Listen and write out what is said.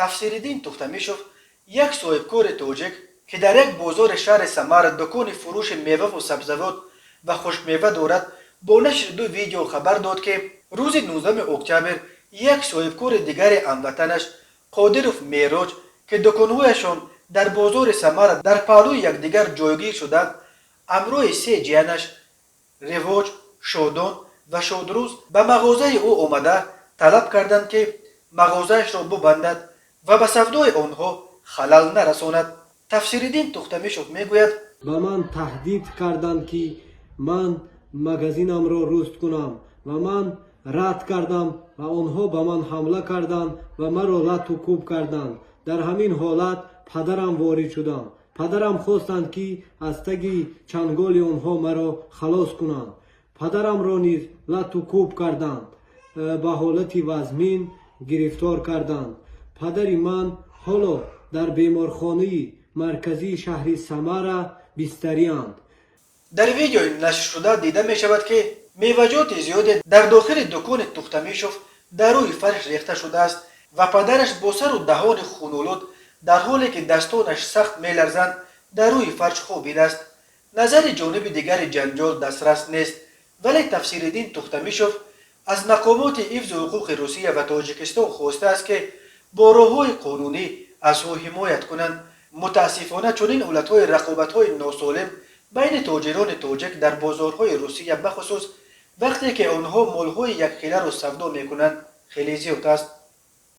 تفسیرالدین تختمیشوف یک صاحبکار توجک که در یک بازار شهر سمر دکان فروش میوه و سبزیجات و خشک میوه دارد با نشر دو ویدیو خبر داد که روز 19 اکتبر یک صاحبکار دیگر هموطنش قادرов معراج که دکانهایشان در بازار سمر در پهلوی یکدیگر جایگیر شدند همراه سه جیانش رواج، شادان و شادروز به مغازه او آمده طلب کردند که مغازهش را ببندد و به سودای آنها خلل نرساند. تفسیرالدین تختمیشوف میگوید به من تهدید کردند که من مغازینم را رست کنم و من رد کردم و آنها به من حمله کردند و مرا لط و کوب کردند. در همین حالت پدرم وارد شدند. پدرم خواستند که از تگی چنگال آنها مرا خلاص کنند. پدرم را نیز لط و کوب کردند. به حالت وزمین گرفتار کردند. پدر من حالا در بیمارخانه مرکزی شهر سمر بستری‌اند. در ویدیو نشر شده دیده می شود که میوه‌جات زیادی در داخل دکان تختمیشوف در روی فرش ریخته شده است و پدرش با سر و دهان خون‌آلود در حالی که دستانش سخت می‌لرزند در روی فرش خوابیده است. نظر جانب دیگر جنجال دسترس نیست، ولی تفسیرالدین تختمیشوف از مقامات حفظ حقوق روسیه و تاجیکستان خواسته است که با راه‌های قانونی از او حمایت کنند. متاسفانه چنین حالت‌های رقابت‌های ناسالم بین تاجران تاجیک در بازارهای روسیه بخصوص وقتی که آنها مال‌های یک خیله را سودا می‌کنند خیلی زیاد است.